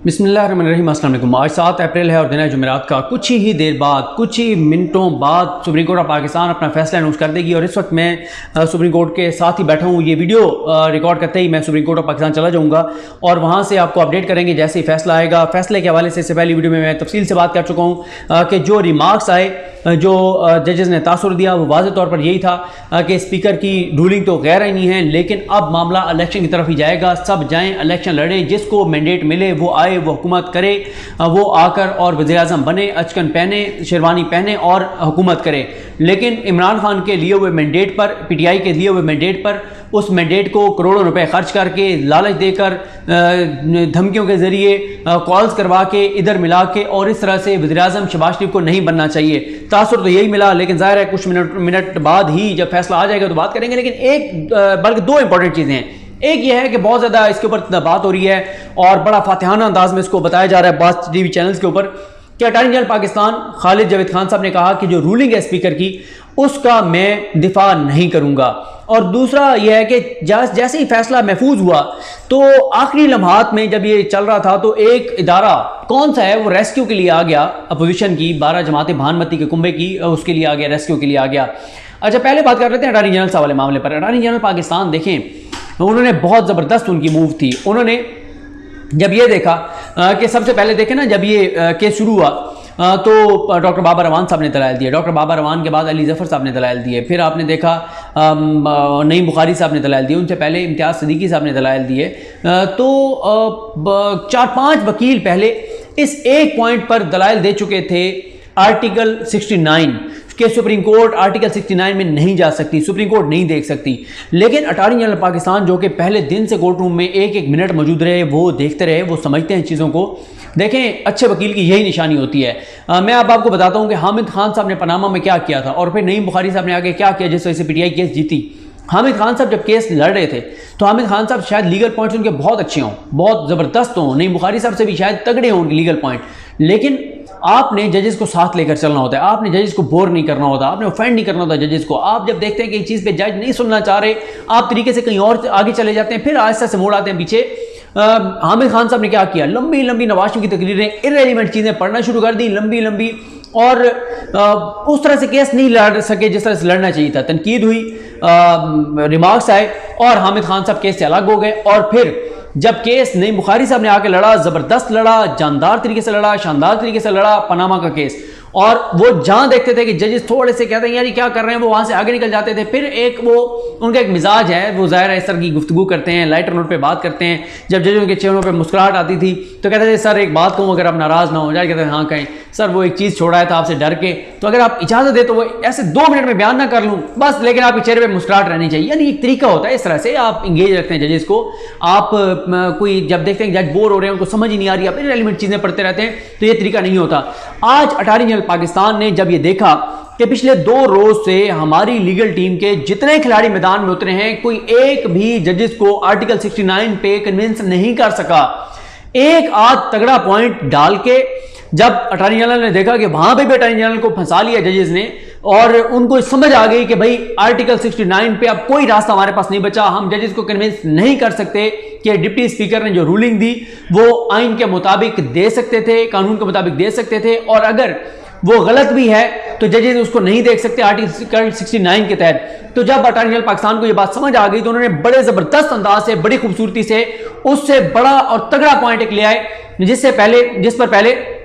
बिस्मिल्लाहिर्रहमानिर्रहीम। अस्सलाम वालेकुम। आज 7 अप्रैल है और दिन है जुमेरात का। कुछ ही देर बाद, कुछ ही मिनटों बाद सुप्रीम कोर्ट ऑफ पाकिस्तान अपना फैसला अनाउंस कर देगी और इस वक्त मैं सुप्रीम कोर्ट के साथ ही बैठा हूँ। ये वीडियो रिकॉर्ड करते ही मैं सुप्रीम कोर्ट ऑफ पाकिस्तान चला जाऊँगा और वहाँ से आपको अपडेट करेंगे जैसे ही फैसला आएगा। फैसले के हवाले से इससे पहली वीडियो में मैं तफसील से बात कर चुका हूँ कि जो रिमार्क्स आए, जो जजेस ने तासुर दिया, वो वाज़ेह तौर पर यही था कि स्पीकर की रूलिंग तो गैर आईनी है, लेकिन अब मामला इलेक्शन की तरफ ही जाएगा। सब जाएं, इलेक्शन लड़े, जिसको मैंडेट मिले वो आए, वो हुकूमत करे, वो आकर और वज़ीर-ए-आज़म बने, अचकन पहने, शेरवानी पहने और हुकूमत करे। लेकिन इमरान खान के लिए हुए मैंडेट पर, पीटीआई के लिए हुए मैंडेट पर, उस मैंडेट को करोड़ों रुपए खर्च करके, लालच देकर, धमकियों के ज़रिए, कॉल्स करवा के, इधर मिला के, और इस तरह से वज़ीर-ए-आज़म शहबाज शरीफ को नहीं बनना चाहिए। तासुर तो यही मिला, लेकिन ज़ाहिर है कुछ मिनट बाद ही जब फैसला आ जाएगा तो बात करेंगे। लेकिन बल्कि दो इंपॉर्टेंट चीज़ें हैं। एक यह है कि बहुत ज़्यादा इसके ऊपर बात हो रही है और बड़ा फातिहाना अंदाज में इसको बताया जा रहा है बास टीवी चैनल्स के ऊपर कि अटॉर्नी जनरल पाकिस्तान खालिद जावेद खान साहब ने कहा कि जो रूलिंग है स्पीकर की, उसका मैं दिफा नहीं करूंगा। और दूसरा यह है कि जैसे ही फैसला महफूज हुआ तो आखिरी लम्हात में जब ये चल रहा था तो एक इदारा कौन सा है वो रेस्क्यू के लिए आ गया, अपोजिशन की 12 जमातें भानमती के कुंबे की, उसके लिए आ गया, रेस्क्यू के लिए आ गया। अच्छा, पहले बात कर लेते हैं अटॉर्नी जनरल साहब वाले मामले पर। अटॉर्नी जनरल पाकिस्तान देखें, उन्होंने बहुत ज़बरदस्त उनकी मूव थी। उन्होंने जब ये देखा कि सबसे पहले देखें ना, जब ये केस शुरू हुआ तो डॉक्टर बाबर रवान साहब ने दलाइल दिए, डॉक्टर बाबर रवान के बाद अली जफ़र साहब ने दलाइल दिए, फिर आपने देखा नईम बुखारी साहब ने दलाइल दिए, उनसे पहले इम्तियाज़ सिद्दीकी साहब ने दलाइल दिए। तो 4-5 वकील पहले इस एक पॉइंट पर दलाइल दे चुके थे, आर्टिकल 69 कि सुप्रीम कोर्ट आर्टिकल 69 में नहीं जा सकती, सुप्रीम कोर्ट नहीं देख सकती। लेकिन अटॉर्नी जनरल पाकिस्तान जो कि पहले दिन से कोर्ट रूम में एक एक मिनट मौजूद रहे, वो देखते रहे, वो समझते हैं चीज़ों को। देखें, अच्छे वकील की यही निशानी होती है। मैं अब आपको बताता हूँ कि हामिद खान साहब ने पनामा में क्या किया था और फिर नईम बुखारी साहब ने आगे क्या किया जिस वजह से पीटीआई केस जीती। हामिद खान साहब जब केस लड़ रहे थे तो हामिद खान साहब शायद लीगल पॉइंट्स उनके बहुत अच्छे हों, बहुत ज़बरदस्त हों, नईम बुखारी साहब से भी शायद तगड़े हों उनके लीगल पॉइंट। लेकिन आपने जजेस को साथ लेकर चलना होता है, आपने जजेस को बोर नहीं करना होता, आपने ऑफेंड नहीं करना होता जजेस को। आप जब देखते हैं कि एक चीज़ पे जज नहीं सुनना चाह रहे, आप तरीके से कहीं और आगे चले जाते हैं, फिर आहिस्ता से मोड़ आते हैं पीछे। हामिद खान साहब ने क्या किया, लंबी लंबी नवाज शरीफ की तकरीरें, इर्रेलेवेंट चीज़ें पढ़ना शुरू कर दी, लंबी लंबी, और उस तरह से केस नहीं लड़ सके जिस तरह से लड़ना चाहिए था। तनकीद हुई, रिमार्क्स आए और हामिद खान साहब केस से अलग हो गए। और फिर जब केस नईम बुखारी साहब ने आके लड़ा, ज़बरदस्त लड़ा, जानदार तरीके से लड़ा, शानदार तरीके से लड़ा पनामा का केस, और वो जहाँ देखते थे कि जजेस थोड़े से कहते हैं यार ये क्या कर रहे हैं, वो वहाँ से आगे निकल जाते थे। फिर वो उनका एक मिजाज है, वो ज़ाहिर है इस तरह की गुफ्तगू करते हैं, लाइटर नोट पे बात करते हैं। जब जजों के चेहरों पे मुस्कुराहट आती थी तो कहते थे सर एक बात कहूँ, अगर आप नाराज़ ना हो जाए। कहते हैं हाँ कहें सर, वो एक चीज़ छोड़ा है था आपसे डर के, तो अगर आप इजाज़त दे तो वो ऐसे 2 मिनट में बयान ना कर लूँ बस, लेकिन आपके चेहरे पर मुस्कुराहट रहनी चाहिए। यानी एक तरीका होता है, इस तरह से आप इंगेज रखते हैं जजेस को। आप कोई जब देखते हैं जज बोर हो रहे हैं, उनको समझ ही नहीं आ रही, आप इररिलेवेंट चीज़ें पढ़ते रहते हैं, तो ये तरीका नहीं होता। आज अटॉर्नी जनरल पाकिस्तान ने जब ये देखा कि पिछले 2 रोज से हमारी लीगल टीम के जितने खिलाड़ी मैदान में उतरे हैं, कोई एक भी जजेस को आर्टिकल 69 पे कन्विंस नहीं कर सका, एक आध तगड़ा पॉइंट डाल के जब अटॉर्नी जनरल ने देखा कि वहां पे भी अटॉर्नी जनरल को फंसा लिया जजेस ने, और उनको समझ आ गई कि भाई आर्टिकल 69 पे अब कोई रास्ता हमारे पास नहीं बचा, हम जजेस को कन्विंस नहीं कर सकते कि डिप्टी स्पीकर ने जो रूलिंग दी वो आइन के मुताबिक दे सकते थे, कानून के मुताबिक दे सकते थे, और अगर वो गलत भी है तो जजेस उसको नहीं देख सकते आर्टिकल 69 के तहत। तो जब अटॉर्नी जनरल पाकिस्तान को ये बात समझ आ गई तो उन्होंने बड़े ज़बरदस्त अंदाज से, बड़ी खूबसूरती से उससे बड़ा और तगड़ा पॉइंट एक ले आए, जिस पर पहले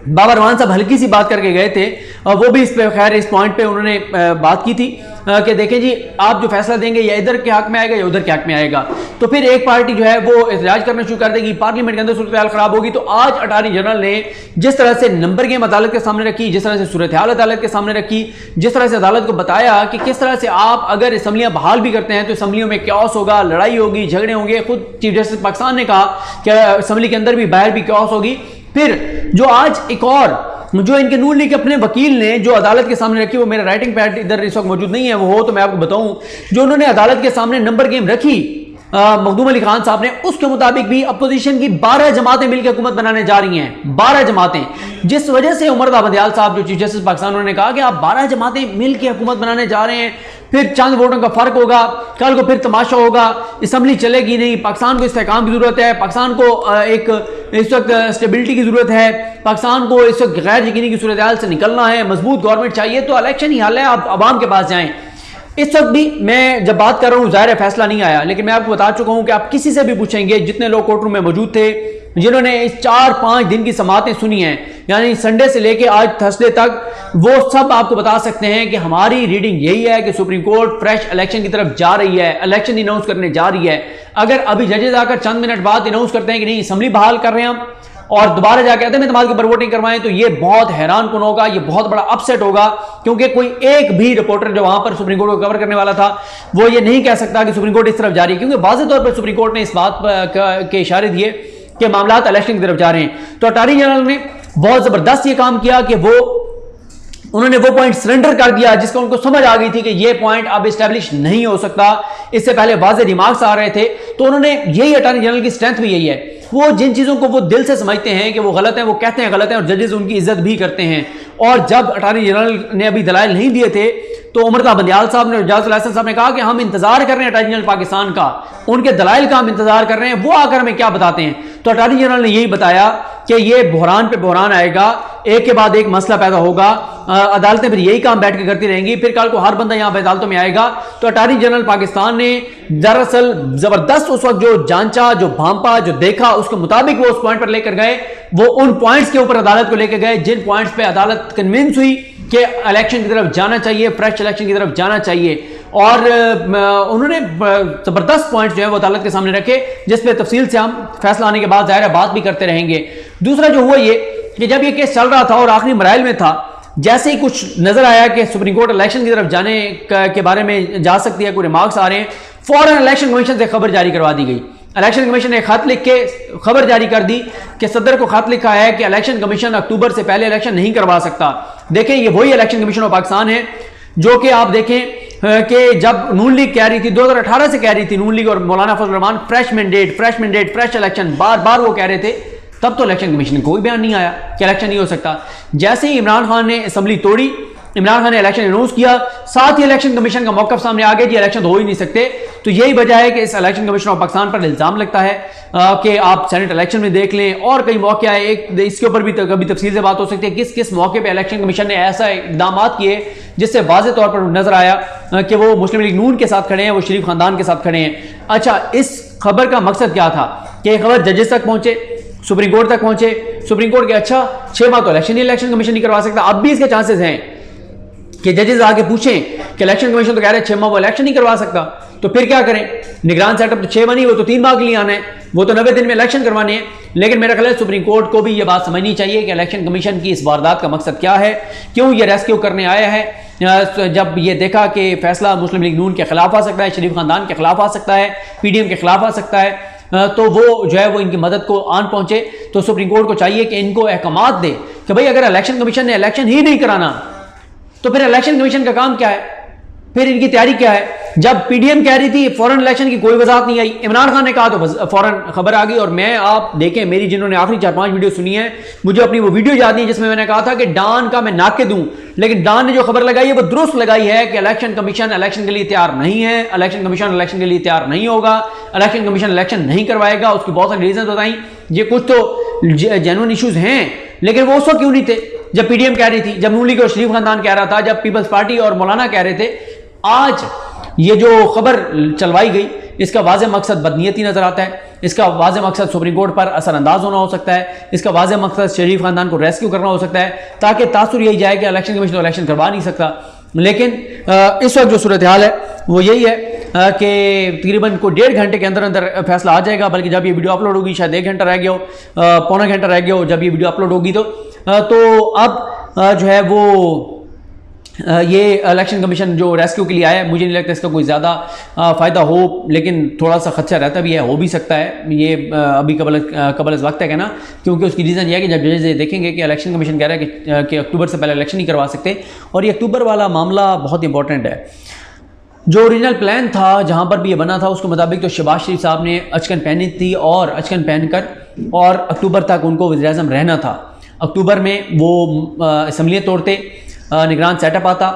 बाबर रवान साहब हल्की सी बात करके गए थे, और वो भी इस पे खैर इस पॉइंट पे उन्होंने बात की थी कि देखें जी, आप जो फैसला देंगे या इधर के हक में आएगा या उधर के हक में आएगा, तो फिर एक पार्टी जो है वो एहतजाज करना शुरू कर देगी, पार्लियामेंट के अंदर सूरत हाल खराब होगी। तो आज अटॉर्नी जनरल ने जिस तरह से नंबर गेम अदालत के सामने रखी, जिस तरह से सूरत हाल अदालत के सामने रखी, जिस तरह से अदालत को बताया कि किस तरह से आप अगर असम्बलियां बहाल भी करते हैं तो असम्बलियों में क्योस होगा, लड़ाई होगी, झगड़े होंगे। खुद चीफ जस्टिस पाकिस्तान ने कहा कि असम्बली के अंदर भी बाहर भी क्योस होगी। फिर जो आज एक और जो इनके नून लीग के अपने वकील ने जो अदालत के सामने रखी, वो मेरा राइटिंग पैड इधर इस वक्त मौजूद नहीं है, वो हो तो मैं आपको बताऊं, जो उन्होंने अदालत के सामने नंबर गेम रखी मखदूम अली खान साहब ने, उसके मुताबिक भी अपोजिशन की 12 जमातें मिलकर हुकूमत बनाने जा रही हैं, 12 जमातें, जिस वजह से उमर बंदियाल साहब जो चीफ जस्टिस पाकिस्तान, उन्होंने कहा कि आप 12 जमातें मिलकर हुकूमत बनाने जा रहे हैं, फिर चंद वोटों का फर्क होगा, कल को फिर तमाशा होगा, असम्बली चलेगी नहीं, पाकिस्तान को इस्तेहकाम की जरूरत है, पाकिस्तान को एक इस वक्त स्टेबिलिटी की ज़रूरत है, पाकिस्तान को इस वक्त गैर यकीनी की सूरत हाल से निकलना है, मजबूत गवर्नमेंट चाहिए, तो इलेक्शन ही हल है, आप आवाम के पास जाएं। इस वक्त भी मैं जब बात कर रहा हूँ ज़ाहिर है फैसला नहीं आया, लेकिन मैं आपको बता चुका हूँ कि आप किसी से भी पूछेंगे, जितने लोग कोर्ट रूम में मौजूद थे, जिन्होंने इस 4-5 दिन की समातें सुनी हैं, यानी संडे से लेके आज थर्सडे तक, वो सब आपको बता सकते हैं कि हमारी रीडिंग यही है कि सुप्रीम कोर्ट फ्रेश इलेक्शन की तरफ जा रही है, इलेक्शन अनाउंस करने जा रही है। अगर अभी जजेज आकर चंद मिनट बाद अनाउंस करते हैं कि नहीं असम्बली बहाल कर रहे हैं हम, और दोबारा जाके कहते हैं इत्तेमाद के ऊपर वोटिंग करवाएं, तो ये बहुत हैरान कुन होगा, ये बहुत बड़ा अपसेट होगा, क्योंकि कोई एक भी रिपोर्टर जो वहां पर सुप्रीम कोर्ट को कवर करने वाला था वो ये नहीं कह सकता कि सुप्रीम कोर्ट इस तरफ जा रही है, क्योंकि वाज़ेह तौर पर सुप्रीम कोर्ट ने इस बात के इशारे दिए कि मामला इलेक्शन की तरफ जा रहे हैं। तो अटॉर्नी जनरल ने बहुत जबरदस्त ये काम किया कि उन्होंने वो पॉइंट सरेंडर कर दिया जिसका उनको समझ आ गई थी कि ये पॉइंट अब एस्टैब्लिश नहीं हो सकता। इससे पहले वाज़ेह रिमार्क्स आ रहे थे, तो उन्होंने यही अटॉर्नी जनरल की स्ट्रेंथ भी यही है, वो जिन चीज़ों को वो दिल से समझते हैं कि वो गलत है, वो कहते हैं गलत है, और जजेस उनकी इज्जत भी करते हैं। और जब अटॉर्नी जनरल ने अभी दलाइल नहीं दिए थे, तो उमर बंदियाल साहब ने, जाजुल हसन साहब ने कहा कि हम इंतजार कर रहे हैं अटॉर्नी जनरल पाकिस्तान का, उनके दलाइल का हम इंतजार कर रहे हैं, वो आकर हमें क्या बताते हैं। तो अटॉर्नी जनरल ने यही बताया कि ये बहरान पे बहरान आएगा, एक के बाद एक मसला पैदा होगा, अदालतें फिर यही काम बैठ के करती रहेंगी, फिर कल को हर बंदा यहां पर अदालतों में आएगा। तो अटॉर्नी जनरल पाकिस्तान ने दरअसल जबरदस्त उस वक्त जो जांचा, जो भांपा, जो देखा, उसके मुताबिक वो उस पॉइंट पर लेकर गए, वो उन पॉइंट्स के ऊपर अदालत को लेकर गए जिन पॉइंट्स पे अदालत कन्विंस हुई कि इलेक्शन की तरफ जाना चाहिए, फ्रेश इलेक्शन की तरफ जाना चाहिए। और उन्होंने जबरदस्त पॉइंट्स जो है वो अदालत के सामने रखे, जिस पे तफसील से हम फैसला आने के बाद ज़ाहिर है बात भी करते रहेंगे। दूसरा जो हुआ ये कि जब ये केस चल रहा था और आखिरी मराइल में था, जैसे ही कुछ नजर आया कि सुप्रीम कोर्ट इलेक्शन की तरफ जाने के बारे में जा सकती है, कोई रिमार्क्स आ रहे हैं, फौरन इलेक्शन कमीशन से खबर जारी करवा दी गई। इलेक्शन कमीशन ने खत लिख के खबर जारी कर दी कि सदर को खत लिखा है कि इलेक्शन कमीशन अक्टूबर से पहले इलेक्शन नहीं करवा सकता। देखें, ये वही इलेक्शन कमीशन ऑफ पाकिस्तान है जो कि आप देखें कि जब नून लीग कह रही थी, 2018 से कह रही थी नून लीग और Maulana Fazl Rehman, fresh mandate, fresh mandate, fresh election, बार बार वो कह रहे थे, तब तो इलेक्शन कमीशन कोई बयान नहीं आया कि इलेक्शन नहीं हो सकता। जैसे ही इमरान खान ने असेंबली तोड़ी, इमरान खान ने इलेक्शन अनाउंस किया, साथ ही इलेक्शन कमीशन का मौक़िफ़ सामने आ गया कि इलेक्शन तो हो ही नहीं सकते। तो यही वजह है कि इस इलेक्शन कमीशन ऑफ पाकिस्तान पर इल्ज़ाम लगता है कि आप सेनेट इलेक्शन में देख लें, और कई मौके आए, एक इसके ऊपर भी कभी तफसील से बात हो सकती है, किस किस मौके पर इलेक्शन कमीशन ने ऐसा इक़दाम किए जिससे वाज़ेह तौर पर नजर आया कि वो मुस्लिम लीग नून के साथ खड़े हैं, वो शरीफ खानदान के साथ खड़े हैं। अच्छा, इस खबर का मकसद क्या था कि ये खबर जजेस तक पहुंचे, सुप्रीम कोर्ट तक पहुंचे, सुप्रीम कोर्ट के अच्छा 6 माह तो इलेक्शन कमीशन नहीं करवा सकता, अब भी इसके चांसेस हैं कि जजेस आगे पूछें कि इलेक्शन कमीशन तो कह रहे हैं 6 माह वो इलेक्शन नहीं करवा सकता, तो फिर क्या करें। निगरान सेटअप तो 6 माह नहीं, वो तो 3 माह के लिए आना है, वो तो 90 दिन में इलेक्शन करवाने हैं। लेकिन मेरा ख्याल है सुप्रीम कोर्ट को भी ये बात समझनी चाहिए कि इलेक्शन कमीशन की इस वारदात का मकसद क्या है, क्यों ये रेस्क्यू करने आया है। जब ये देखा कि फैसला मुस्लिम लीग नून के खिलाफ आ सकता है, शरीफ खानदान के खिलाफ आ सकता है, PDM के खिलाफ आ सकता है, तो वो जो है वो इनकी मदद को आन पहुंचे। तो सुप्रीम कोर्ट को चाहिए कि इनको अहकामात दे कि भाई अगर इलेक्शन कमीशन ने इलेक्शन ही नहीं कराना तो फिर इलेक्शन कमीशन का काम क्या है, फिर इनकी तैयारी क्या है। जब PDM कह रही थी फौरन इलेक्शन की कोई वजाहत नहीं आई, इमरान खान ने कहा तो फौरन खबर आ गई। और मैं, आप देखें, मेरी जिन्होंने आखिरी 4-5 वीडियो सुनी है, मुझे अपनी वो वीडियो याद नहीं जिसमें मैंने कहा था कि डान का मैं नाके दूं, लेकिन डान ने जो खबर लगाई है वो दुरुस्त लगाई है कि इलेक्शन कमीशन इलेक्शन के लिए तैयार नहीं है, इलेक्शन कमीशन इलेक्शन के लिए तैयार नहीं होगा, इलेक्शन कमीशन इलेक्शन नहीं करवाएगा। उसकी बहुत सारी रीजन बताई, ये कुछ तो जेन्युइन इश्यूज हैं, लेकिन वो उस वक्त क्यों नहीं थे जब PDM कह रही थी, जब नून लीग और शरीफ खानदान कह रहा था, जब पीपल्स पार्टी और मौलाना कह रहे थे। आज ये जो खबर चलवाई गई, इसका वाज़ेह मकसद बदनीयती नजर आता है, इसका वाज़ेह मकसद सुप्रीम कोर्ट पर असरअंदाज होना हो सकता है, इसका वाज़ेह मकसद शरीफ खानदान को रेस्क्यू करना हो सकता है, ताकि तासुर यही जाए कि इलेक्शन कमीशन तो इलेक्शन करवा नहीं सकता। लेकिन इस वक्त जो सूरत हाल है वो यही है कि तकरीबन को 1.5 घंटे के अंदर अंदर फैसला आ जाएगा, बल्कि जब ये वीडियो अपलोड होगी शायद 1 घंटा रह गया हो, पौना घंटा रह गया हो जब ये वीडियो अपलोड होगी। तो अब जो है वो ये इलेक्शन कमीशन जो रेस्क्यू के लिए आया है, मुझे नहीं लगता इसका कोई ज़्यादा फ़ायदा हो, लेकिन थोड़ा सा खदशा रहता भी है, हो भी सकता है। ये अभी कबल वक्त है ना, क्योंकि उसकी रीज़न ये है कि जब जजेस ये देखेंगे कि इलेक्शन कमीशन कह रहा है कि अक्टूबर से पहले इलेक्शन नहीं करवा सकते, और ये अक्टूबर वाला मामला बहुत इंपॉर्टेंट है। जो ओरिजिनल प्लान था, जहाँ पर भी ये बना था, उसके मुताबिक तो शहबाज शरीफ साहब ने अचकन पहनी थी, और अचकन पहन कर और अक्टूबर तक उनको वज़ीर-ए-आज़म रहना था। अक्टूबर में वो असम्बलियाँ तोड़ते, निगरान सेटअप आता,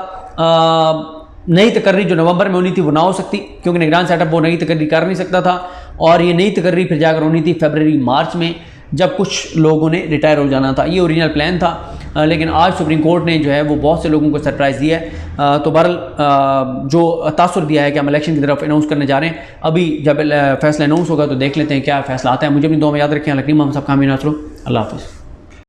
नई तकर्री जो नवंबर में होनी थी वो ना हो सकती, क्योंकि निगरान सेटअप वो नई तकर्री कर नहीं सकता था, और ये नई तकर्री फिर जाकर होनी थी फरवरी मार्च में। जब कुछ लोगों ने रिटायर हो जाना था। ये ओरिजिनल प्लान था, लेकिन आज सुप्रीम कोर्ट ने जो है वो बहुत से लोगों को सरप्राइज़ दिया है। तो बहरहाल जो तासुर दिया है कि हम इलेक्शन की तरफ अनाउंस करने जा रहे हैं, अभी जब फैसला अनाउंस होगा तो देख लेते हैं क्या फैसला आता है। मुझे अपनी दुआ में याद रखें। हम सब कामयाब। अल्लाह हाफ़िज़।